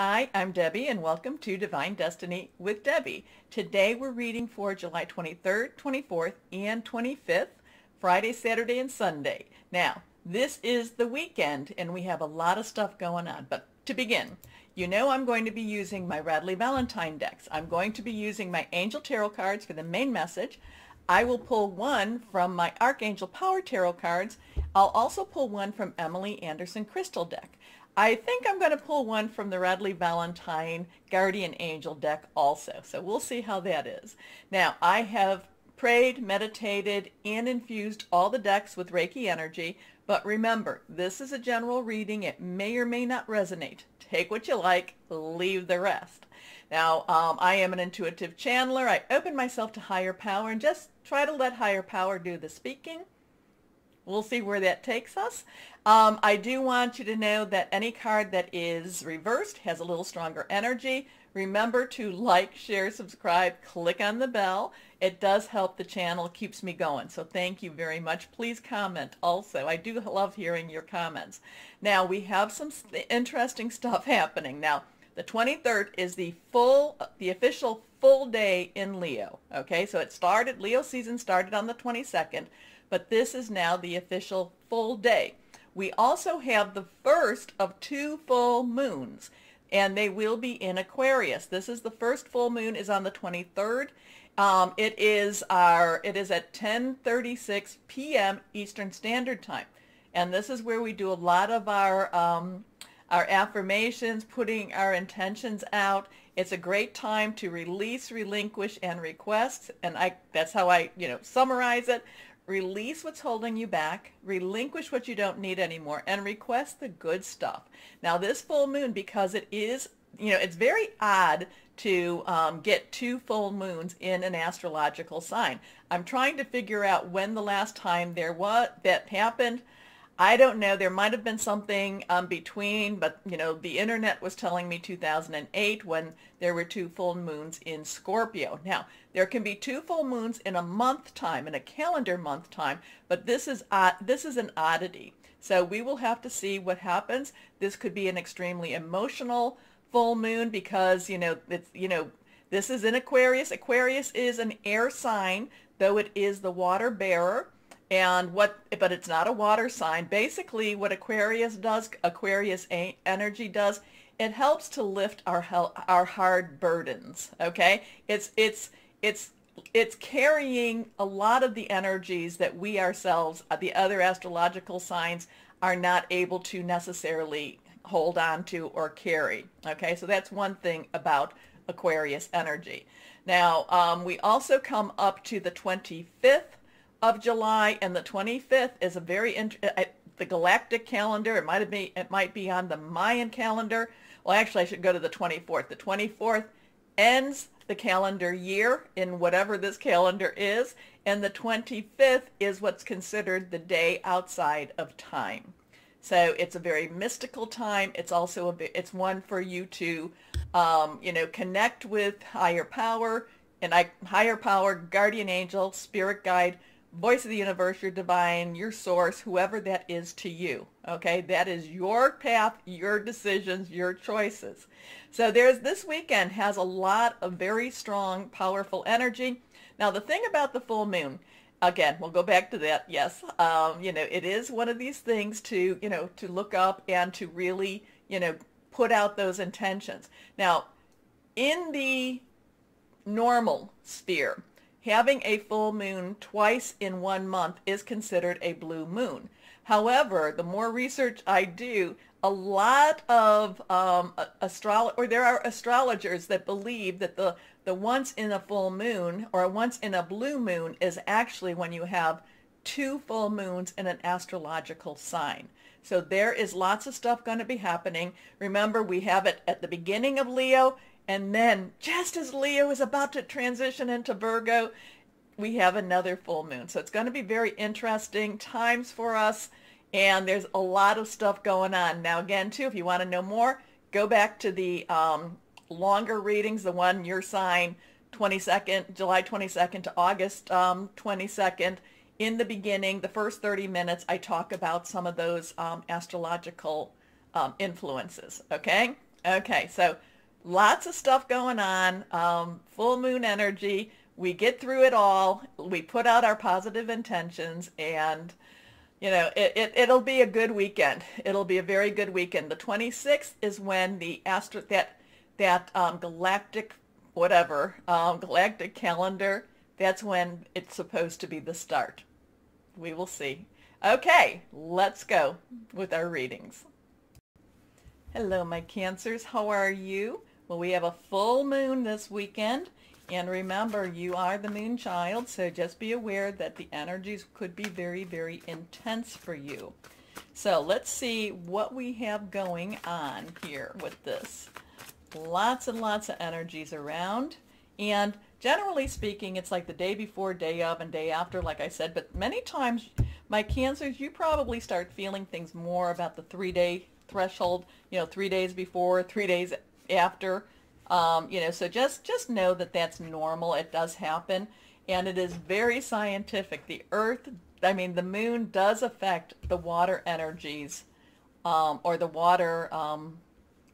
Hi, I'm Debbie and welcome to Divine Destiny with Debbie. Today we're reading for July 23rd, 24th, and 25th, Friday, Saturday, and Sunday. Now, this is the weekend and we have a lot of stuff going on, but to begin, you know I'm going to be using my Radley Valentine decks. I'm going to be using my Angel Tarot cards for the main message. I will pull one from my Archangel Power Tarot cards. I'll also pull one from Emily Anderson Crystal deck. I think I'm going to pull one from the Radley Valentine Guardian Angel deck also, so we'll see how that is. Now, I have prayed, meditated, and infused all the decks with Reiki energy, but remember, this is a general reading. It may or may not resonate. Take what you like, leave the rest. Now, I am an intuitive channeler. I open myself to higher power and just try to let higher power do the speaking. We'll see where that takes us. I do want you to know that any card that is reversed has a little stronger energy. Remember to like, share, subscribe, click on the bell. It does help the channel, keeps me going. So thank you very much. Please comment also. I do love hearing your comments. Now, we have some interesting stuff happening. Now, the 23rd is the official full day in Leo. Okay, so Leo season started on the 22nd. But this is now the official full day. We also have the first of two full moons, and they will be in Aquarius. This is the first full moon is on the 23rd. It is at 10:36 p.m. Eastern Standard Time, and this is where we do a lot of our affirmations, putting our intentions out. It's a great time to release, relinquish, and request, and that's how I summarize it. Release what's holding you back, relinquish what you don't need anymore, and request the good stuff. Now, this full moon, because it is, it's very odd to get two full moons in an astrological sign. I'm trying to figure out when the last time that happened. I don't know. There might have been something between, but the internet was telling me 2008 when there were two full moons in Scorpio. Now, there can be two full moons in a month time, in a calendar month time, but this is an oddity. So we will have to see what happens. This could be an extremely emotional full moon because this is in Aquarius. Aquarius is an air sign, though it is the water bearer. But it's not a water sign. Basically, what Aquarius energy does, it helps to lift our hard burdens. Okay, it's carrying a lot of the energies that we ourselves, the other astrological signs, are not able to necessarily hold on to or carry. Okay, so that's one thing about Aquarius energy. Now, we also come up to the 25th of July, and the 25th is a the galactic calendar. It might be on the Mayan calendar. Well, actually, I should go to the 24th. The 24th ends the calendar year in whatever this calendar is, and the 25th is what's considered the day outside of time. So it's a very mystical time. It's also it's one for you to connect with higher power, higher power, guardian angel, spirit guide, voice of the universe, your divine, your source, whoever that is to you. Okay, that is your path, your decisions, your choices. So this weekend has a lot of very strong, powerful energy. Now, the thing about the full moon, again, we'll go back to that. Yes, it is one of these things to look up and to really put out those intentions. Now, in the normal sphere, having a full moon twice in 1 month is considered a blue moon. However, the more research I do, a lot of there are astrologers that believe that the once in a full moon or once in a blue moon is actually when you have two full moons in an astrological sign. So there is lots of stuff going to be happening. Remember, we have it at the beginning of Leo, and then just as Leo is about to transition into Virgo, we have another full moon. So it's going to be very interesting times for us, and there's a lot of stuff going on. Now, again, too, if you want to know more, go back to the longer readings, the one your sign, July 22nd to August 22nd. In the beginning, the first 30 minutes, I talk about some of those astrological influences, okay? Okay, so lots of stuff going on, full moon energy. We get through it all. We put out our positive intentions, and it'll be a good weekend. It'll be a very good weekend. The 26th is when the galactic galactic calendar. That's when it's supposed to be the start. We will see. Okay, let's go with our readings. Hello, my Cancers. How are you? Well, we have a full moon this weekend. And remember, you are the moon child, so just be aware that the energies could be very, very intense for you. So let's see what we have going on here with this. Lots and lots of energies around. And generally speaking, it's like the day before, day of, and day after, like I said. But many times, my Cancers, you probably start feeling things more about the 3-day threshold, 3 days before, 3 days after. So just know that that's normal. It does happen, and it is very scientific. The moon does affect the water energies, or the water,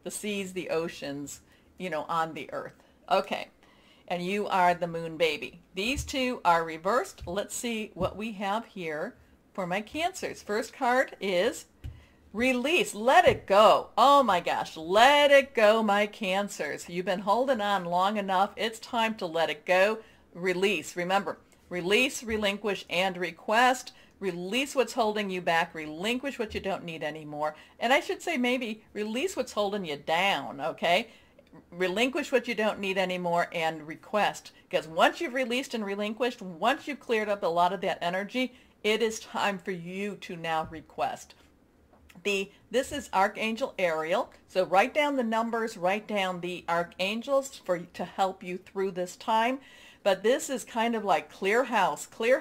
the seas, the oceans, on the earth. Okay, and you are the moon baby. These two are reversed. Let's see what we have here for my Cancers. First card is release. Let it go. Oh my gosh. Let it go, my Cancers. You've been holding on long enough. It's time to let it go. Release. Remember, release, relinquish, and request. Release what's holding you back. Relinquish what you don't need anymore. And I should say maybe release what's holding you down, okay? Relinquish what you don't need anymore and request. Because once you've released and relinquished, once you've cleared up a lot of that energy, it is time for you to now request. This is Archangel Ariel, so write down the numbers, write down the archangels to help you through this time. But this is kind of like clear house, clear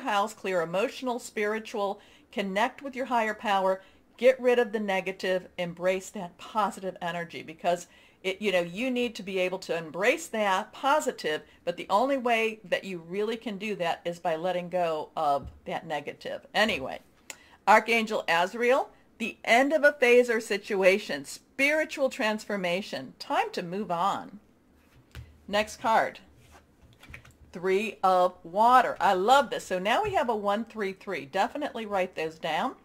emotional, spiritual, connect with your higher power, get rid of the negative, embrace that positive energy, because you need to be able to embrace that positive, but the only way that you really can do that is by letting go of that negative. Anyway, Archangel Azrael, the end of a phase or situation, spiritual transformation, time to move on. Next card, 3 of Water. I love this. So now we have a 1-3-3. Definitely write those down.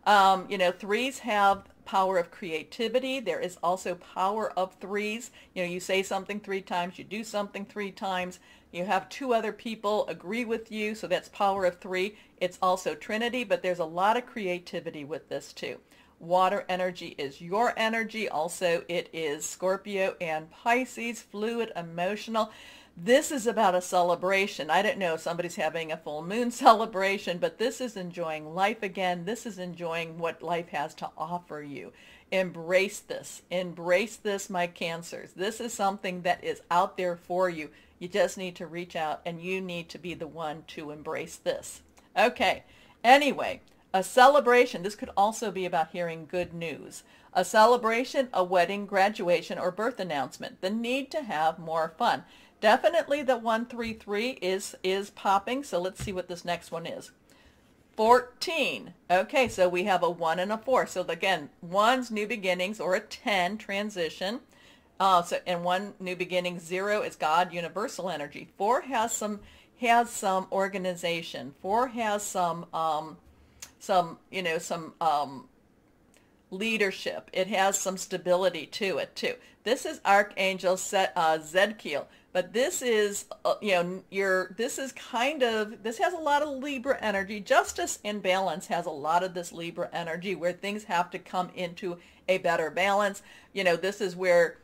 Threes have power of creativity. There is also power of threes. You say something 3 times, you do something 3 times. You have 2 other people agree with you, so that's power of 3. It's also Trinity, but there's a lot of creativity with this too. Water energy is your energy. Also, it is Scorpio and Pisces, fluid, emotional. This is about a celebration. I don't know if somebody's having a full moon celebration, but this is enjoying life again. This is enjoying what life has to offer you. Embrace this. Embrace this, my Cancers. This is something that is out there for you. You just need to reach out, and you need to be the one to embrace this. Okay. Anyway, a celebration. This could also be about hearing good news. A celebration, a wedding, graduation, or birth announcement. The need to have more fun. Definitely the 1-3-3 is popping, so let's see what this next one is. 14. Okay, so we have a 1 and a 4. So again, 1's new beginnings, or a 10 transition. And 1 new beginning, 0 is God, universal energy. 4 has some organization. 4 has some leadership. It has some stability to it too. This is Archangel Zedkiel. But this is, this has a lot of Libra energy. Justice and balance has a lot of this Libra energy where things have to come into a better balance. This is where,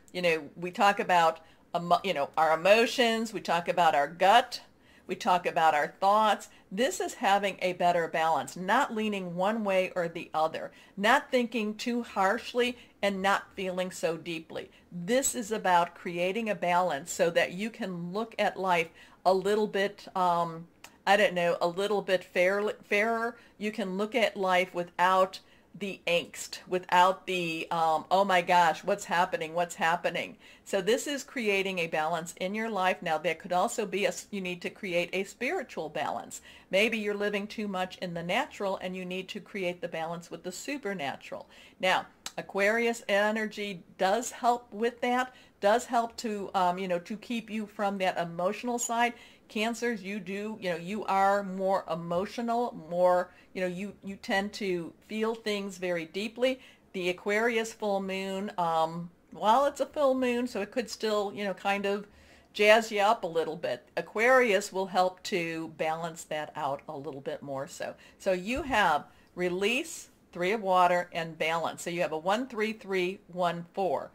we talk about, our emotions. We talk about our gut. We talk about our thoughts. This is having a better balance, not leaning one way or the other, not thinking too harshly and not feeling so deeply. This is about creating a balance so that you can look at life a little bit, a little bit fairer. You can look at life without the angst, without the, oh my gosh, what's happening? So this is creating a balance in your life. Now, there could also be you need to create a spiritual balance. Maybe you're living too much in the natural and you need to create the balance with the supernatural. Now, Aquarius energy does help with that, does help to, to keep you from that emotional side. Cancers, you are more emotional, more, you tend to feel things very deeply. The Aquarius full moon, well, it's a full moon, so it could still, kind of jazz you up a little bit. Aquarius will help to balance that out a little bit more so. So you have release, 3 of water, and balance. So you have a 1, 3, 3, 1, 4.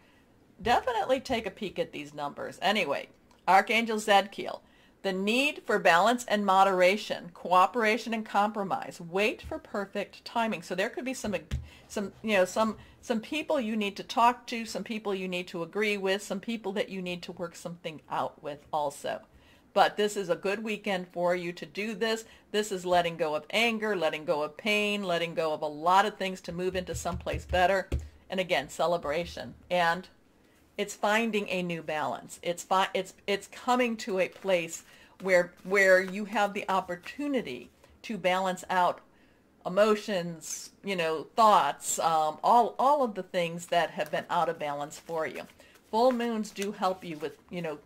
Definitely take a peek at these numbers. Anyway, Archangel Zadkiel. The need for balance and moderation, cooperation and compromise. Wait for perfect timing. So there could be some people you need to talk to, some people you need to agree with, some people that you need to work something out with also. But this is a good weekend for you to do this. This is letting go of anger, letting go of pain, letting go of a lot of things to move into someplace better. And again, celebration. And it's finding a new balance. It's coming to a place where you have the opportunity to balance out emotions, thoughts, all of the things that have been out of balance for you. Full moons do help you with,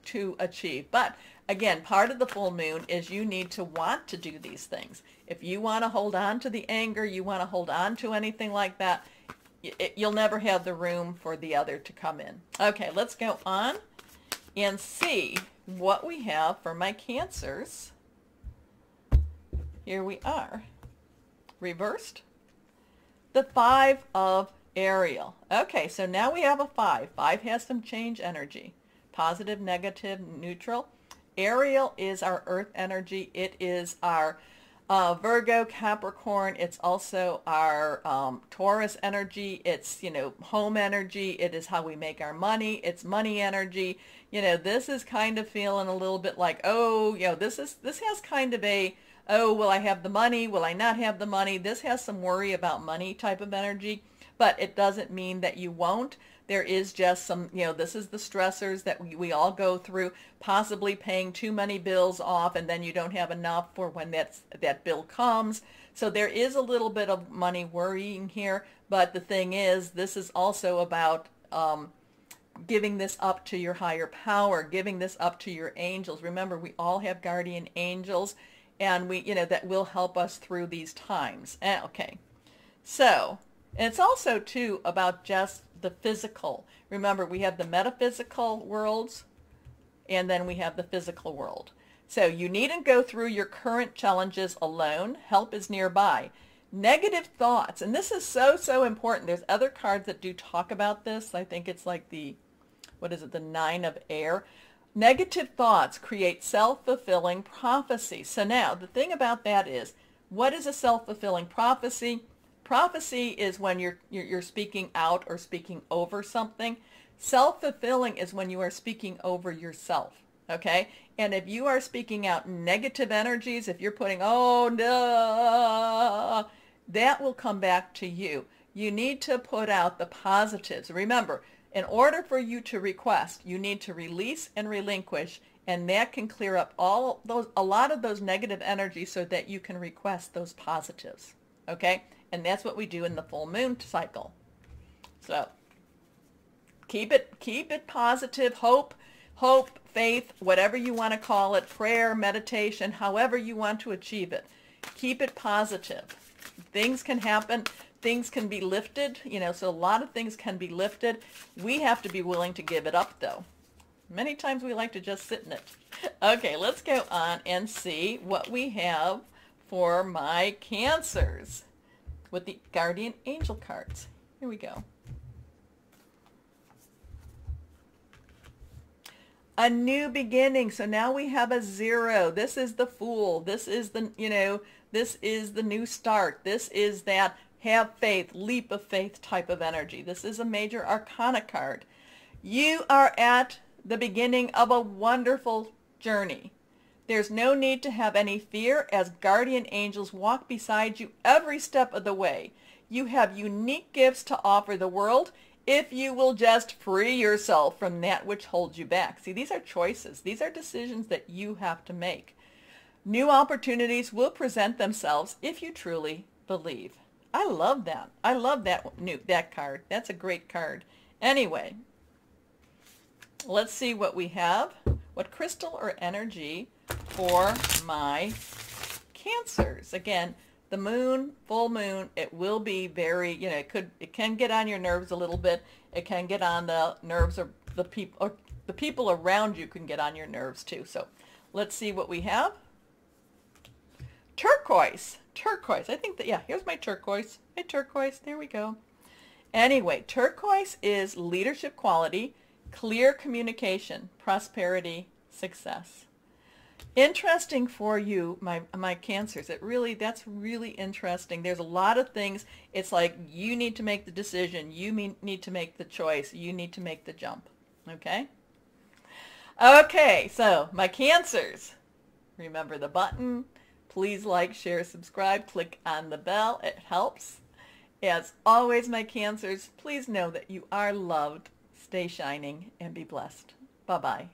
to achieve. But again, part of the full moon is you need to want to do these things. If you want to hold on to the anger, you want to hold on to anything like that, you'll never have the room for the other to come in. Okay, let's go on and see what we have for my Cancers. Here we are. Reversed. The 5 of Ariel. Okay, so now we have a 5. 5 has some change energy. Positive, negative, neutral. Ariel is our earth energy. It is our Virgo, Capricorn. It's also our Taurus energy. It's, home energy. It is how we make our money. It's money energy. This is kind of feeling a little bit like, oh, this has kind of a, oh, will I have the money? Will I not have the money? This has some worry about money type of energy, but it doesn't mean that you won't. There is just some, this is the stressors that we all go through, possibly paying too many bills off and then you don't have enough for when that bill comes. So there is a little bit of money worrying here, but the thing is, this is also about giving this up to your higher power, giving this up to your angels. Remember, we all have guardian angels, and that will help us through these times. Okay, so, and it's also too about just the physical. Remember, we have the metaphysical worlds, and then we have the physical world. So you needn't go through your current challenges alone. Help is nearby. Negative thoughts, and this is so important. There's other cards that do talk about this. I think it's like the 9 of air. Negative thoughts create self-fulfilling prophecy. So now, the thing about that is, what is a self-fulfilling prophecy? Prophecy is when you're speaking out or speaking over something. Self-fulfilling is when you are speaking over yourself, okay? And if you are speaking out negative energies, if you're putting, oh, no, that will come back to you. You need to put out the positives. Remember, in order for you to request, you need to release and relinquish, and that can clear up a lot of those negative energies so that you can request those positives, okay? And that's what we do in the full moon cycle. So keep it positive, hope, faith, whatever you want to call it, prayer, meditation, however you want to achieve it. Keep it positive. Things can happen. Things can be lifted, so a lot of things can be lifted. We have to be willing to give it up, though. Many times we like to just sit in it. Okay, let's go on and see what we have for my Cancers with the Guardian Angel cards. Here we go. A new beginning. So now we have a 0. This is the Fool. This is the, this is the new start. This is that have faith, leap of faith type of energy. This is a major arcana card. You are at the beginning of a wonderful journey. There's no need to have any fear as guardian angels walk beside you every step of the way. You have unique gifts to offer the world if you will just free yourself from that which holds you back. See, these are choices. These are decisions that you have to make. New opportunities will present themselves if you truly believe. I love that. I love that card. That's a great card. Anyway, let's see what we have. What crystal or energy for my Cancers? Again, the moon, full moon, it will be very, it can get on your nerves a little bit. It can get on the nerves of the people around you can get on your nerves too. So let's see what we have. Turquoise. Turquoise. I think that, yeah, here's my turquoise. My turquoise. There we go. Anyway, turquoise is leadership quality, clear communication, prosperity, success. Interesting for you, my Cancers. That's really interesting. There's a lot of things. It's like you need to make the decision. You need to make the choice. You need to make the jump. Okay? Okay, so my Cancers. Remember the button. Please like, share, subscribe. Click on the bell. It helps. As always, my Cancers, please know that you are loved. Stay shining and be blessed. Bye-bye.